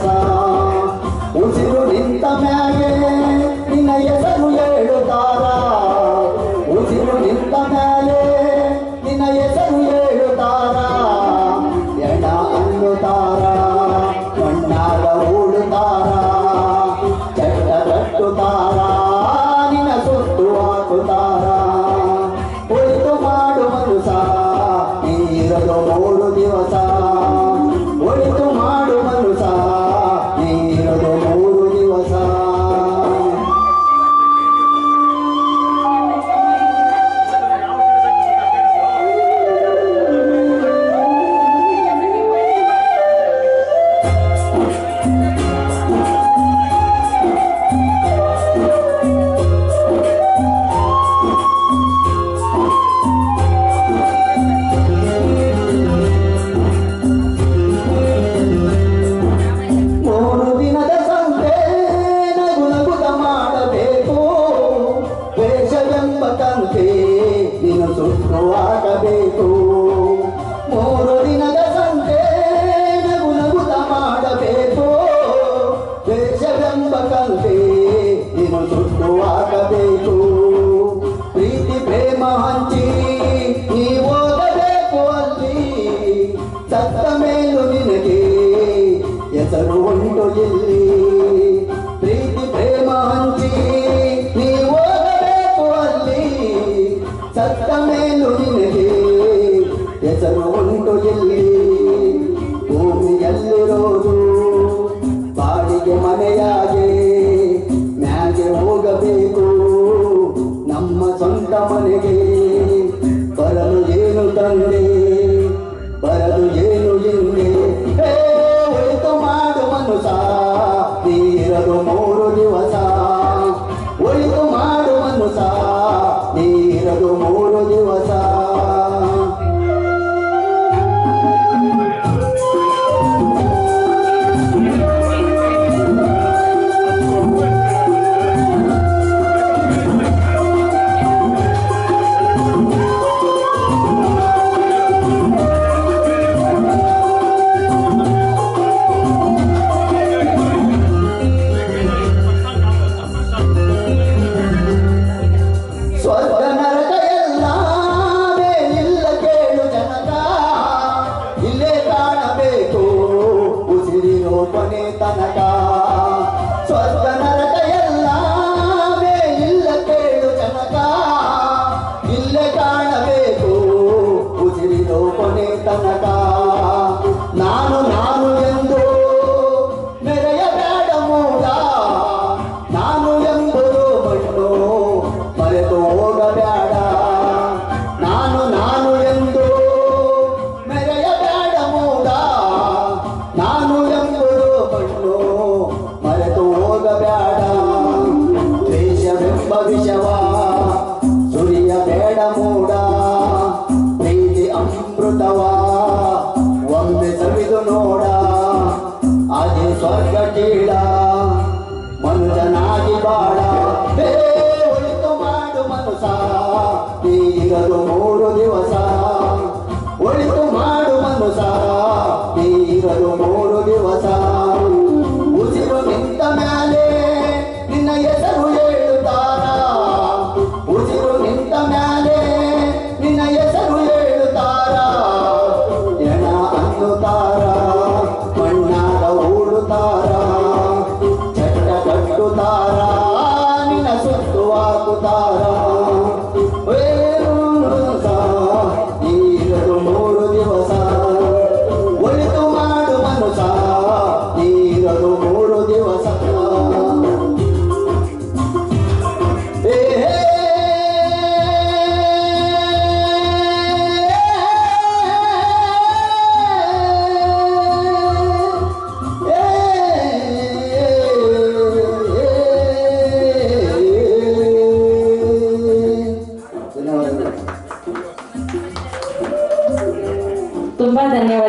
ದಿವಸ ಉಸಿರು ನಿಂತ ಮ್ಯಾಗೆ ನಿನ್ನ ಹೆಸರು ಹೇಳುತ್ತಾರ ಉಸಿರು ನಿಂತ ಮ್ಯಾಲೆ ನಿನ್ನ ಹೆಸರು ಹೇಳುತ್ತಾರ ಎಡ ಅನ್ನುತ್ತಾರ ಮಣ್ಣಾಗ ಹೂಡುತ್ತಾರ ಚಟ್ಟ ಕಟ್ಟುತ್ತಾರ ನಿನ್ನ ಸುತ್ತು ಹಾಕುತ್ತಾರ ಒಳಿತು ಮಾಡು ಮನುಸ ನೀರಲು 3 ದಿವಸ ಒಳಿತು ಮಾಡು ಮನುಸ ನೀರಲು 3 ದಿವಸ ನೀನು ಸುಟ್ಟು ಹಾಕಬೇಕು 3 ದಿನದ ಸಂತೆ ನಗುನಗುತ ಮಾಡಬೇಕು ದ್ವೇಷವೆಂಬ ಕಂತೆ ನೀನು ಸುಟ್ಟು ಹಾಕಬೇಕು ಪ್ರೀತಿ ಪ್ರೇಮ ಹಂಚಿ ನೀ ಹೋಗಬೇಕು ಅಲ್ಲಿ ಸತ್ತ ಮೇಲೂ ನಿನಗೆ ಹೆಸರು ಉಂಟು ಇಲ್ಲಿ ಪ್ರೀತಿ ಪ್ರೇಮ ಹಂಚಿ ನೀ ಹೋಗಬೇಕು ಅಲ್ಲಿ ಸತ್ತ ಮೇಲೂ ನಿನಗೆ ಹೆಸರು ಉಂಟು ಎಲ್ಲಿ ಭೂಮಿಯಲ್ಲಿರೋದು ಬಾಡಿಗೆ ಮನೆಯಾಗೆ ಮ್ಯಾಗೆ ಹೋಗಬೇಕು ನಮ್ಮ ಸ್ವಂತ ಮನೆಗೆ ಬರಲು ಏನು ತಂದೆ ಬರಲು ಏನು ಹಿಂದೆ ಒಳಿತು ಮಾಡು ಮನುಸ ನೀರಲು 3 ದಿವಸ ಒಳಿತು ಮಾಡು ಮನುಸ ನೀರಲು 3 ದಿವಸ ಕೊನೆ ತನಕ ಸ್ವರ್ಗ ನರಕ ಎಲ್ಲವೇ ಇಲ್ಲ ಕೇಳು ಜನಕ ಇಲ್ಲೇ ಕಾಣಬೇಕು ಉಸಿರಿರೋ ಕೊನೆ ತನಕ ನಾನು ನಾನು ಎಂದು ಮೆರೆಯಬೇಡ ಮೂಡ ನಾನು ಎಂಬುದು ಮಣ್ಣು ಮರೆತು ಹೋಗಬೇಡ ನಾನು ನಾನು ಎಂದು ಮೆರೆಯಬೇಡ ಮೂಡ ನಾನು ಮರೆತು ಹೋಗಬೇಡ ದ್ವೇಷವೆಂಬ ವಿಷವ ಸುರಿಯಬೇಡ ಮೂಡ ಪ್ರೀತಿ ಅಮೃತವ ಒಮ್ಮೆ ಸವಿದು ನೋಡ ಅದೇ ಸ್ವರ್ಗ ಕೀಳ ಮನುಜನಾಗಿ ಬಾಳ ಒಳಿತು ಮಾಡು ಮನುಸ ನೀರಲು 3 ದಿವಸ ಒಳಿತು ಮಾಡು ಮನುಸ ನೀರಲು 3 ದಿವಸ ಉಸಿರು ನಿಂತ ಮ್ಯಾಲೆ ನಿನ್ನ ಹೆಸರು ಹೇಳುತ್ತಾರ ಉಸಿರು ನಿಂತ ಮ್ಯಾಲೆ ನಿನ್ನ ಹೆಸರು ಹೇಳುತ್ತಾರ ಎಣ ಅನ್ನುತ್ತಾರ ಮಣ್ಣಾಗ ಹೂಡುತ್ತಾರ ಚಟ್ಟ ಕಟ್ಟುತ್ತಾರ ನಿನ್ನ ಸುತ್ತು ಹಾಕುತ್ತಾರ ನೀರಲು 3 ದಿವಸ ಒಳಿತು ಮಾಡು ಮನುಸ ನೀರಲು 3 ದಿವಸ ತುಂಬಾ ಧನ್ಯವಾದ.